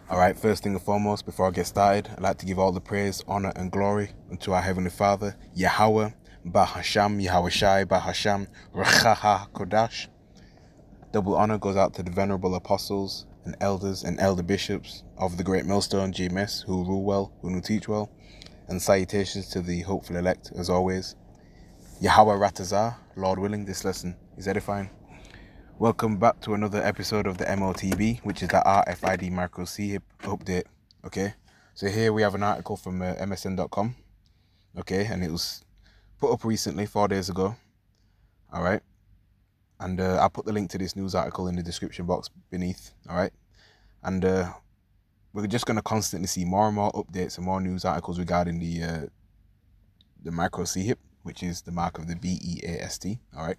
Alright, first thing and foremost, before I get started, I'd like to give all the praise, honor, and glory unto our Heavenly Father, Yahweh, Bahasham, Yahweh Shai, Bahasham, Rachaha Kodash. Double honor goes out to the venerable apostles and elders and elder bishops of the Great Millstone GMS who rule well, who teach well, and salutations to the hopeful elect as always. Yahweh Ratazah, Lord willing, this lesson is edifying. Welcome back to another episode of the MOTB, which is the RFID Micro C update. Okay, so here we have an article from MSN.com. Okay, and it was put up recently, 4 days ago. All right, and I'll put the link to this news article in the description box beneath. All right, and we're just going to constantly see more and more updates and more news articles regarding the Micro C which is the mark of the BEAST. All right.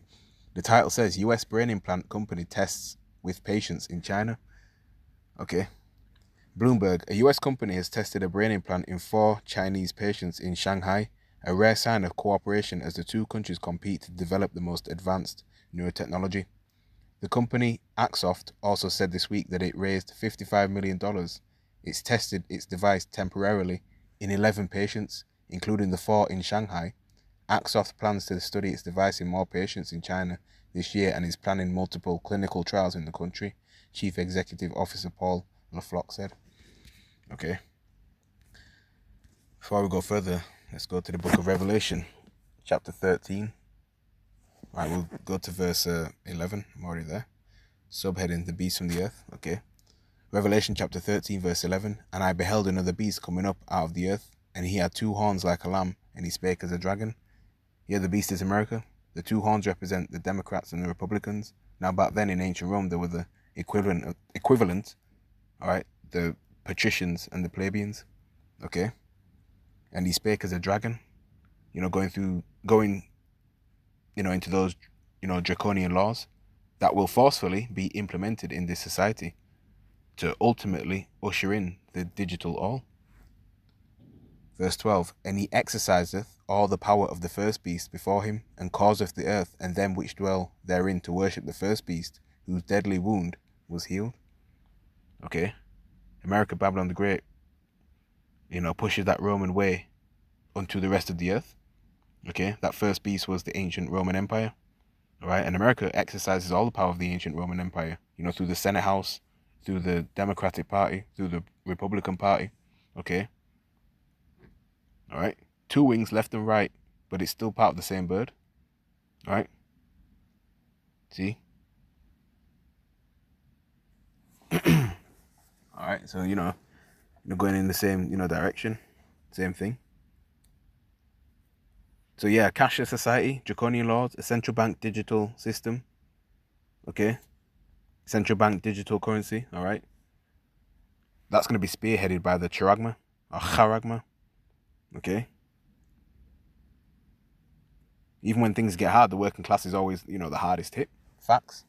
The title says, US brain implant company tests with patients in China. Okay. Bloomberg, a US company has tested a brain implant in 4 Chinese patients in Shanghai, a rare sign of cooperation as the two countries compete to develop the most advanced neurotechnology. The company, Axoft, also said this week that it raised $55 million. It's tested its device temporarily in 11 patients, including the 4 in Shanghai. Axoft plans to study its device in more patients in China this year and is planning multiple clinical trials in the country, Chief Executive Officer Paul LaFlock said. Okay. Before we go further, let's go to the book of Revelation, chapter 13. Right, we'll go to verse 11. I'm already there. Subheading, the beast from the earth. Okay. Revelation chapter 13, verse 11. And I beheld another beast coming up out of the earth, and he had 2 horns like a lamb, and he spake as a dragon. Here the beast is America. The 2 horns represent the Democrats and the Republicans. Now back then in ancient Rome, there were the equivalent, all right, the patricians and the plebeians, okay? And he spake as a dragon, going, into those, draconian laws that will forcefully be implemented in this society to ultimately usher in the digital all. Verse 12, and he exerciseth all the power of the first beast before him, and causeth the earth and them which dwell therein to worship the first beast, whose deadly wound was healed. Okay. America, Babylon the Great, pushes that Roman way unto the rest of the earth. Okay. That first beast was the ancient Roman Empire. All right. And America exercises all the power of the ancient Roman Empire, through the Senate House, through the Democratic Party, through the Republican Party. Okay. All right, 2 wings left and right, but it's still part of the same bird. All right, see? All right, so going in the same direction, same thing. So yeah, cashless society, draconian laws, a central bank digital system. Okay, central bank digital currency. All right, that's going to be spearheaded by the charagma or charagma. Okay. Even when things get hard, the working class is always, the hardest hit. Facts.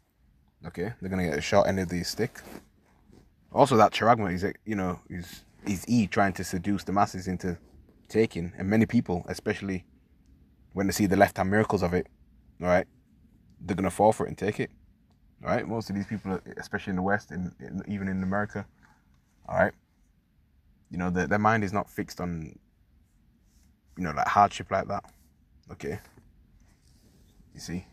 Okay, they're gonna get a short end of the stick. Also, that charagma is trying to seduce the masses into taking, and many people, especially when they see the left-hand miracles of it, all right, they're gonna fall for it and take it. All right, most of these people, especially in the West, even in America, all right, their mind is not fixed on, like hardship like that. Okay. You see,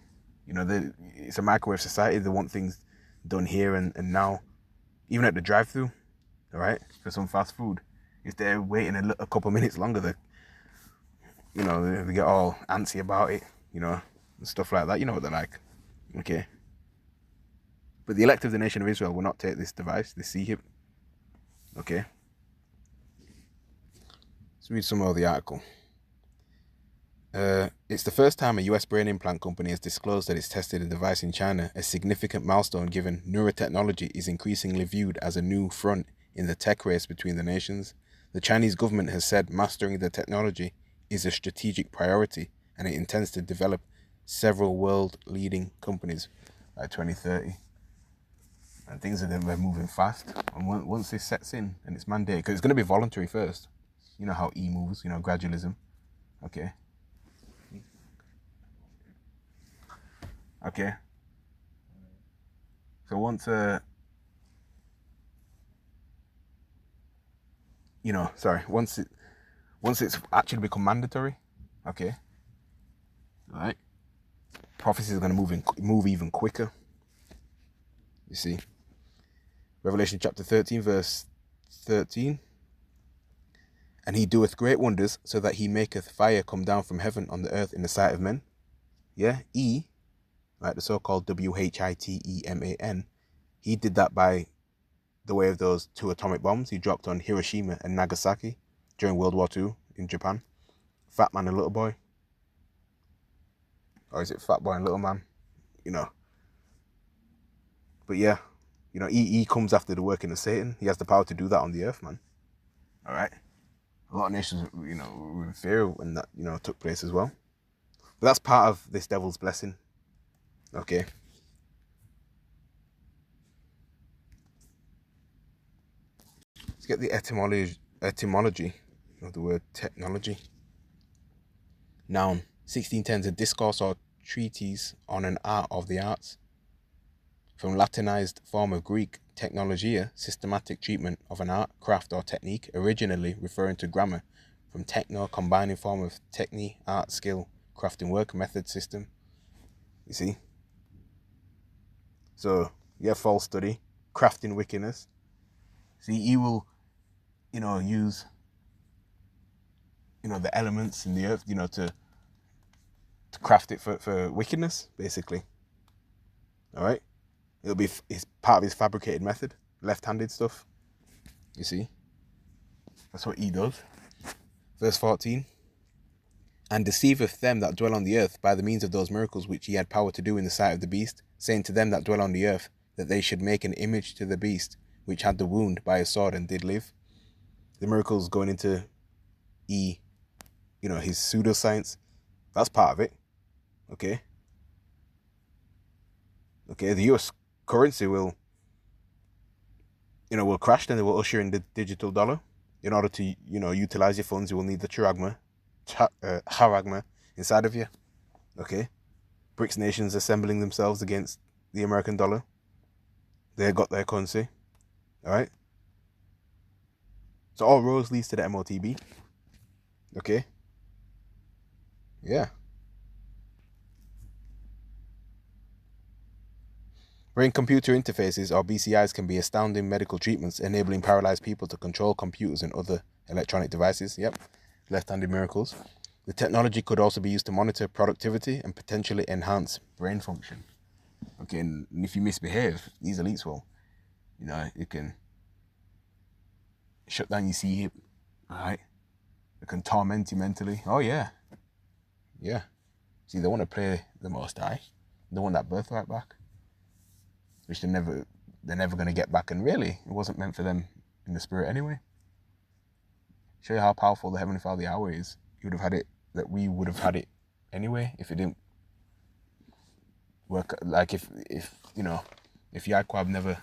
it's a microwave society. They want things done here and now, even at the drive-through, all right, for some fast food. If they're waiting a couple of minutes longer, they get all antsy about it, and stuff like that. You know what they're like, okay. But the elect of the nation of Israel will not take this device, this C-hip, okay. Let's read some more of the article. It's the first time a US brain implant company has disclosed that it's tested a device in China, a significant milestone given neurotechnology is increasingly viewed as a new front in the tech race between the nations. The Chinese government has said mastering the technology is a strategic priority, and it intends to develop several world-leading companies by 2030. And things are moving fast. And once this sets in and it's mandated, because it's going to be voluntary first. You know how E moves, gradualism. Okay. Okay. So once once it's actually become mandatory, okay, all right, prophecy is going to move even quicker. You see, Revelation chapter 13, verse 13. And he doeth great wonders, so that he maketh fire come down from heaven on the earth in the sight of men. Yeah, right, the so-called WHITEMAN, he did that by the way of those 2 atomic bombs he dropped on Hiroshima and Nagasaki during World War II in Japan. Fat man and little boy. Or is it fat boy and little man? But yeah, he comes after the working of Satan. He has the power to do that on the earth, man. All right. A lot of nations, were in fear when that, took place as well. But that's part of this devil's blessing. Okay. Let's get the etymology of the word technology. Noun, 1610 is a discourse or treatise on an art of the arts. From Latinized form of Greek, technologia, systematic treatment of an art, craft or technique, originally referring to grammar. From techno, combining form of techni, art, skill, crafting work, method, system. You see? So, yeah, false study, crafting wickedness. See, he will, use, the elements in the earth, to craft it for wickedness, basically. All right? It's part of his fabricated method, left-handed stuff. You see? That's what he does. Verse 14. And deceiveth them that dwell on the earth by the means of those miracles which he had power to do in the sight of the beast, saying to them that dwell on the earth, that they should make an image to the beast, which had the wound by a sword and did live. The miracles going into his pseudoscience, that's part of it. Okay? Okay, the US currency will crash, then they will usher in the digital dollar. In order to, utilize your funds, you will need the charagma inside of you. Okay? BRICS nations assembling themselves against the American dollar. They got their currency. Alright? So all roads leads to the MOTB. Okay? Yeah. Brain-computer interfaces, or BCIs, can be astounding medical treatments, enabling paralyzed people to control computers and other electronic devices. Yep, left-handed miracles. The technology could also be used to monitor productivity and potentially enhance brain function. Okay, and if you misbehave, these elites will, it can shut down your C-hip, alright? It can torment you mentally. Oh, yeah. Yeah. See, they want to play the Most High. They want that birthright back, which they're never going to get back. And really, it wasn't meant for them in the spirit anyway. Show you how powerful the Heavenly Father Yahweh is. He would have had it, that we would have had it anyway, if it didn't work. Like if Yaquab never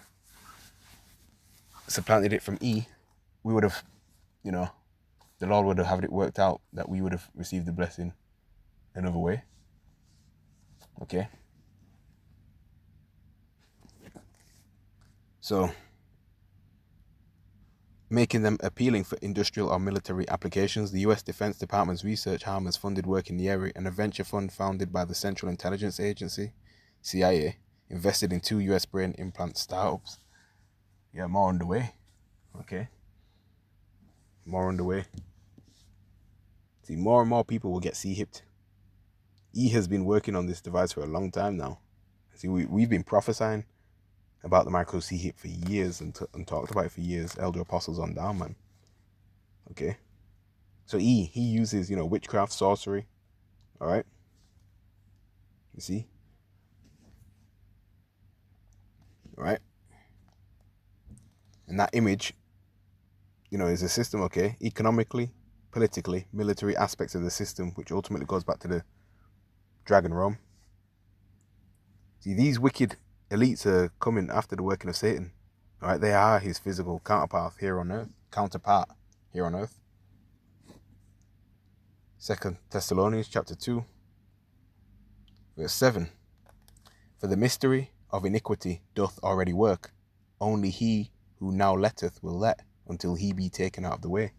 supplanted it from E, we would have, the Lord would have had it worked out that we would have received the blessing another way. Okay. So, making them appealing for industrial or military applications, the US Defense Department's research arm has funded work in the area, and a venture fund founded by the Central Intelligence Agency, CIA, invested in 2 US brain implant startups. Yeah, more on the way. Okay. More on the way. See, more and more people will get C-hipped. E has been working on this device for a long time now. See, we've been prophesying about the micro C-hip for years and talked about it for years. Elder apostles on down, man. Okay. So he uses, witchcraft, sorcery. All right. You see? All right. And that image, is a system, okay? Economically, politically, military aspects of the system, which ultimately goes back to the dragon realm. See, these wicked elites are coming after the working of Satan. All right, they are his physical counterpart here on earth. 2 Thessalonians chapter 2, verse 7. For the mystery of iniquity doth already work. Only he who now letteth will let, until he be taken out of the way.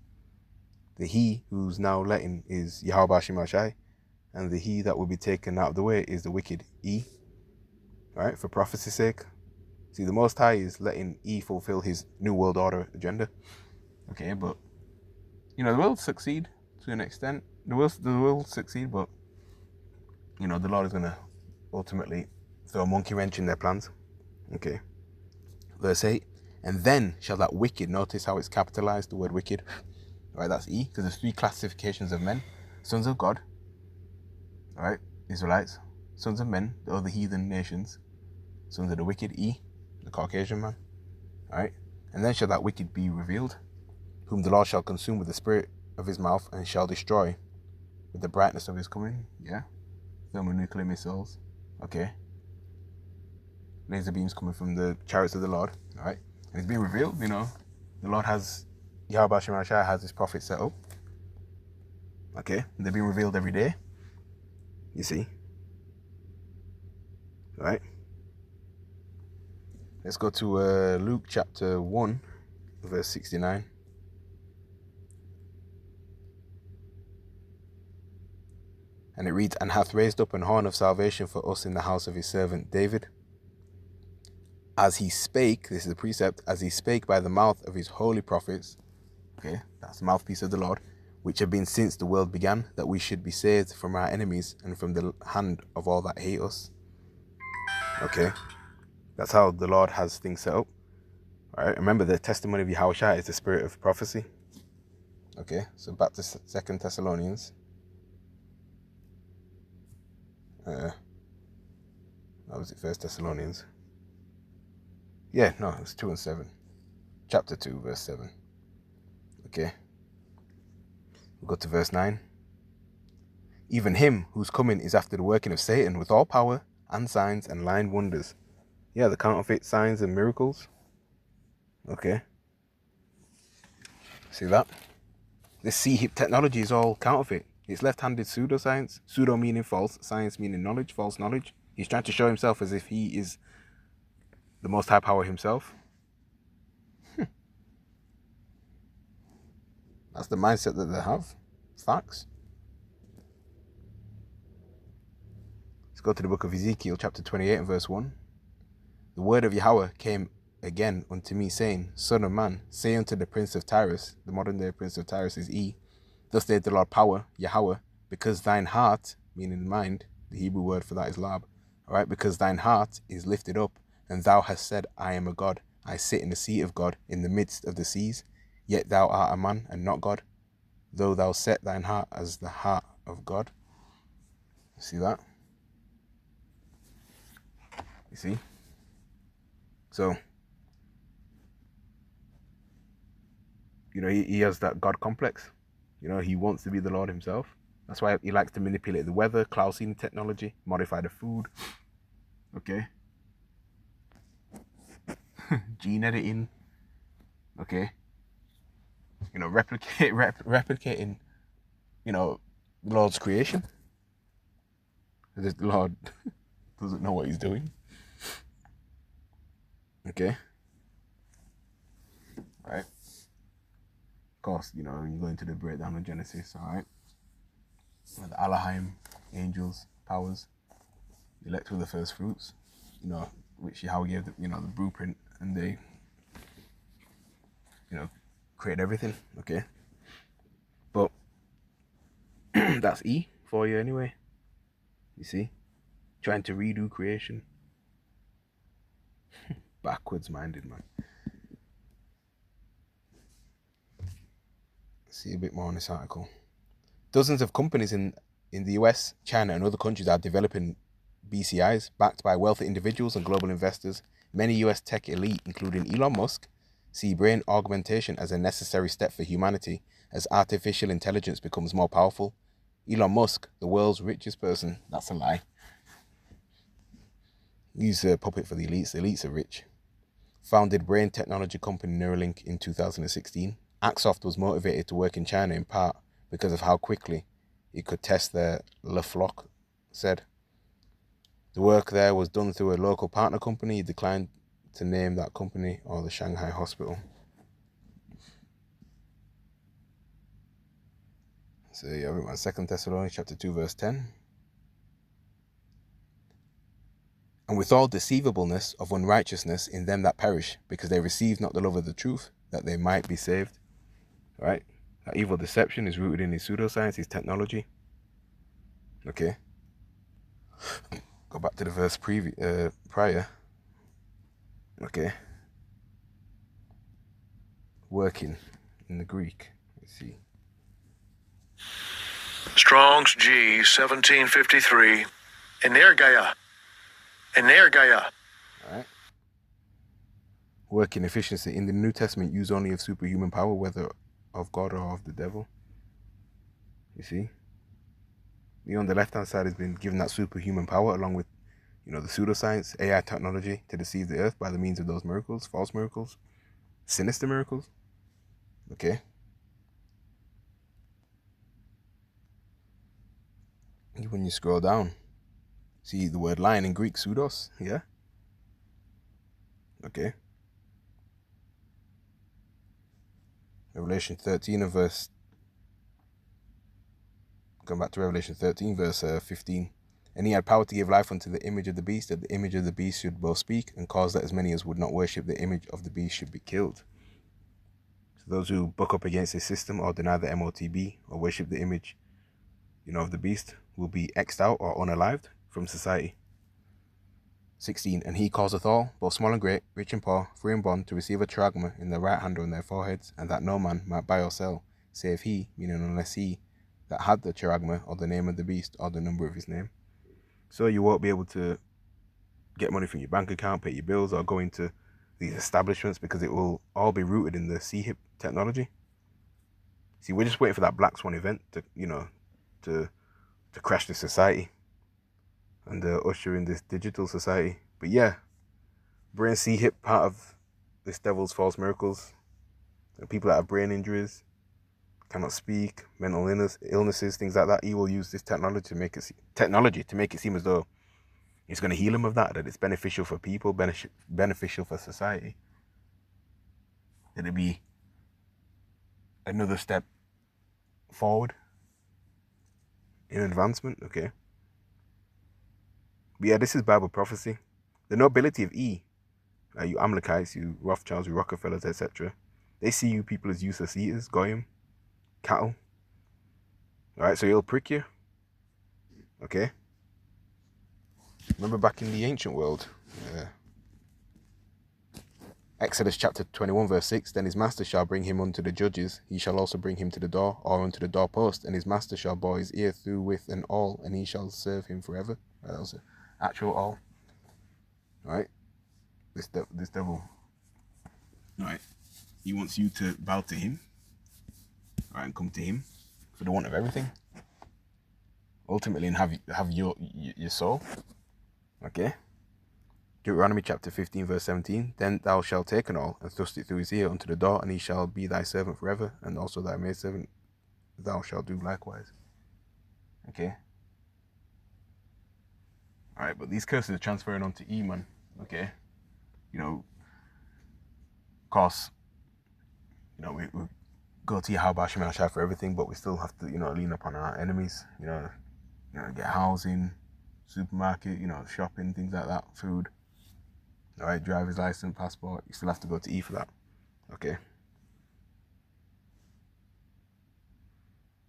The he who's now letting is Yahweh Shemashai, and the he that will be taken out of the way is the wicked E, right? For prophecy's sake. See, the Most High is letting E fulfill his New World Order agenda. Okay, but, the will succeed to an extent. The will succeed, but, the Lord is going to ultimately throw a monkey wrench in their plans. Okay. Verse 8, and then shall that wicked, notice how it's capitalized, the word wicked, right? That's E, because there's 3 classifications of men: sons of God, right? Israelites, sons of men, the other heathen nations, sons of the wicked, E, the Caucasian man, right? And then shall that wicked be revealed, whom the Lord shall consume with the spirit of his mouth, and shall destroy with the brightness of his coming. Yeah, thermonuclear missiles. Okay, laser beams coming from the chariots of the Lord. All right, and it's being revealed. The Lord has, Yahweh Shemashai has his prophets set up. Okay, and they're being revealed every day. You see, all right. Let's go to Luke chapter 1, verse 69. And it reads, and hath raised up an horn of salvation for us in the house of his servant David, as he spake, this is a precept, as he spake by the mouth of his holy prophets. Okay, that's the mouthpiece of the Lord, which have been since the world began, that we should be saved from our enemies and from the hand of all that hate us. Okay, that's how the Lord has things set up. All right, remember the testimony of Yahushua is the spirit of prophecy. Okay, so back to 2 Thessalonians. What was it? 1 Thessalonians. Yeah, no, it was 2 and 7. Chapter 2, verse 7. Okay. We'll go to verse 9. Even him whose coming is after the working of Satan with all power and signs and lying wonders. Yeah, the counterfeit signs and miracles. Okay. See that? This C-hip technology is all counterfeit. It's left-handed pseudoscience. Pseudo meaning false, science meaning knowledge, false knowledge. He's trying to show himself as if he is the most high power himself. That's the mindset that they have. Facts. Let's go to the book of Ezekiel, chapter 28 and verse 1. The word of Yahweh came again unto me, saying, Son of man, say unto the prince of Tyrus, the modern day prince of Tyrus is E, thus saith the Lord power, Yahweh, because thine heart, meaning mind, the Hebrew word for that is lab, all right, because thine heart is lifted up, and thou hast said, I am a God, I sit in the seat of God in the midst of the seas, yet thou art a man and not God, though thou set thine heart as the heart of God. See that? You see? So, he has that God complex. He wants to be the Lord himself. That's why he likes to manipulate the weather, cloud seeding technology, modify the food. Okay. Gene editing. Okay. Replicating, the Lord's creation. The Lord doesn't know what he's doing. Okay. Right. Of course, you go into the breakdown of Genesis, all right? The Elohim, angels, powers, the elect were the first fruits, which Yahweh gave the blueprint, and they, create everything, okay? But that's E for you anyway. You see? Trying to redo creation. Backwards minded, man. See a bit more on this article. Dozens of companies in the US, China, and other countries are developing BCIs backed by wealthy individuals and global investors. Many US tech elite, including Elon Musk, see brain augmentation as a necessary step for humanity as artificial intelligence becomes more powerful. Elon Musk, the world's richest person, that's a lie. He's a puppet for the elites. The elites are rich. Founded brain technology company Neuralink in 2016. Axoft was motivated to work in China in part because of how quickly it could test their LeFloc said. The work there was done through a local partner company. He declined to name that company or the Shanghai hospital. So yeah, everyone, 2 Thessalonians chapter 2, verse 10. And with all deceivableness of unrighteousness in them that perish, because they receive not the love of the truth, that they might be saved. Right? That evil deception is rooted in his pseudoscience, his technology. Okay. Go back to the verse prior. Okay. Working in the Greek. Let's see. Strong's G 1753. Energeia. Alright. Working efficiency in the New Testament use only of superhuman power, whether of God or of the devil. You see? On the left hand side has been given that superhuman power along with, the pseudoscience, AI technology to deceive the earth by the means of those miracles, false miracles, sinister miracles. Okay. When you scroll down, see the word lion in Greek, pseudos, yeah? Okay. Revelation 13 and verse... Going back to Revelation 13, verse 15. And he had power to give life unto the image of the beast, that the image of the beast should both speak, and cause that as many as would not worship the image of the beast should be killed. So those who buck up against this system or deny the MOTB or worship the image, of the beast will be X'd out or unalived from society. 16. And he causeth all, both small and great, rich and poor, free and bond, to receive a charagma in their right hand or in their foreheads, and that no man might buy or sell, save he, meaning unless he that had the charagma or the name of the beast or the number of his name. So you won't be able to get money from your bank account, pay your bills, or go into these establishments because it will all be rooted in the C-HIP technology. See, we're just waiting for that Black Swan event to, to crash the society and usher in this digital society. But yeah, brain C-HIP, part of this devil's false miracles. People that have brain injuries, cannot speak, mental illnesses, things like that. He will use this technology to make it seem as though it's going to heal him of that it's beneficial for people, beneficial for society. That it'd be another step forward in advancement. Okay. But yeah, this is Bible prophecy. The nobility of E, you Amalekites, you Rothschilds, you Rockefellers, etc. They see you people as useless eaters, goyim, cattle. Alright, so he'll prick you. Okay. Remember back in the ancient world, Exodus chapter 21 verse 6, then his master shall bring him unto the judges, he shall also bring him to the door, or unto the doorpost, and his master shall bore his ear through with and all, and he shall serve him forever. That was an actual all. Right? This devil. Right? He wants you to bow to him. Right, and come to him for the want of everything. Ultimately, and have your soul. Okay? Deuteronomy chapter 15 verse 17, then thou shalt take an awl and thrust it through his ear unto the door, and he shall be thy servant forever, and also thy maidservant thou shalt do likewise. Okay. Alright, but these curses are transferring onto E, man. Okay. Of course, we go to Yahweh Hashem and Shai for everything, but we still have to, lean upon our enemies, get housing, supermarket, shopping, things like that, food. Alright, driver's license, passport, you still have to go to E for that. Okay.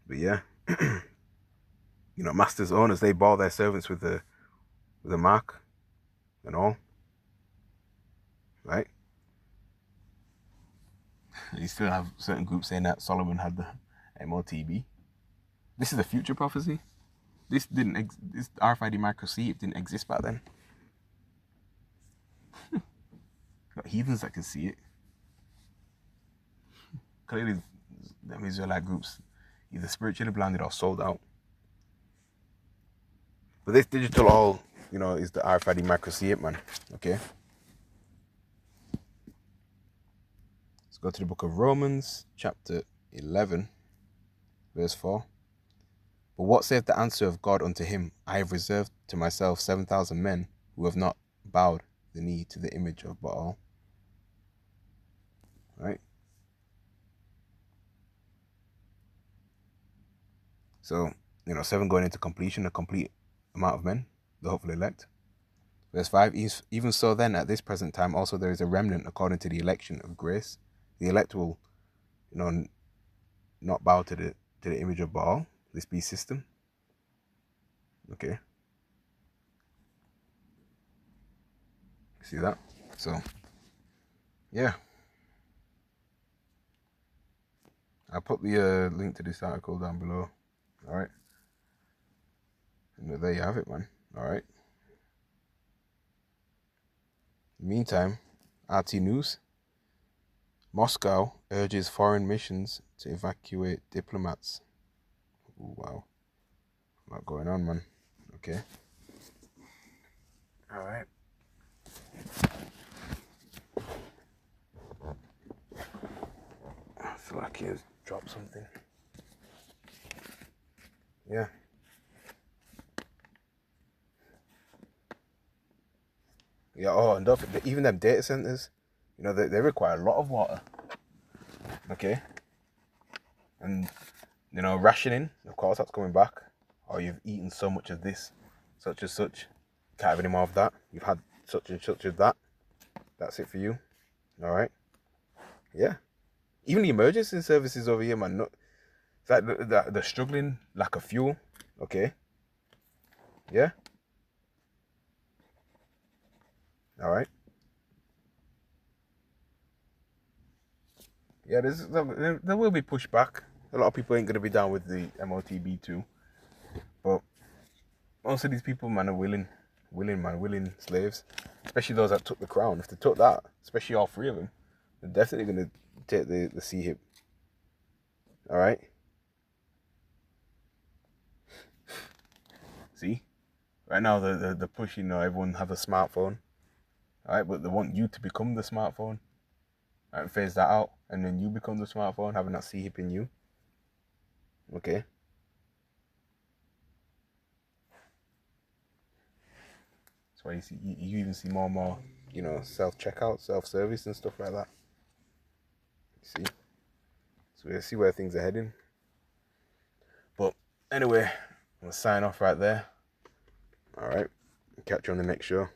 But yeah, masters, owners, they bore their servants with a mark and all. Right? You still have certain groups saying that Solomon had the MOTB. This is a future prophecy. This RFID micro C, it didn't exist back then. Got heathens that can see it. Clearly, them Israelite groups either spiritually blinded or sold out. But this digital all, is the RFID micro C, man. Okay. Let's go to the book of Romans, chapter 11, verse 4. But what saith the answer of God unto him? I have reserved to myself 7,000 men who have not bowed the knee to the image of Baal. Right? So, 7 going into completion, a complete amount of men, the hopeful elect. Verse 5, even so then, at this present time, also there is a remnant according to the election of grace. The elect will, not bow to the image of Baal, this beast system. Okay. See that? So, yeah. I'll put the link to this article down below. Alright. And there you have it, man. Alright. Meantime, RT News. Moscow urges foreign missions to evacuate diplomats. Ooh, wow. A lot going on, man. Okay. Alright. I feel like he has dropped something. Yeah. Yeah, oh, and even them data centers, they require a lot of water. Okay. And, rationing, of course, that's coming back. Or you've eaten so much of this, such and such. Can't have any more of that. You've had such and such of that. That's it for you. Alright. Yeah. Even the emergency services over here, man. It's like they're struggling, lack of fuel. Okay. Yeah. Alright. Yeah, there will be pushback. A lot of people ain't going to be down with the MOTB too. But most of these people, man, are willing slaves. Especially those that took the crown. If they took that, especially all 3 of them, they're definitely going to take the sea hip. Alright? See? Right now, they're pushing, everyone have a smartphone. Alright? But they want you to become the smartphone. Right? And phase that out. And then you become the smartphone, having that sea hip in you. Okay? That's why you even see more and more, self-checkout, self-service and stuff like that. You see? So we'll see where things are heading. But anyway, I'm going to sign off right there. Alright. Catch you on the next show.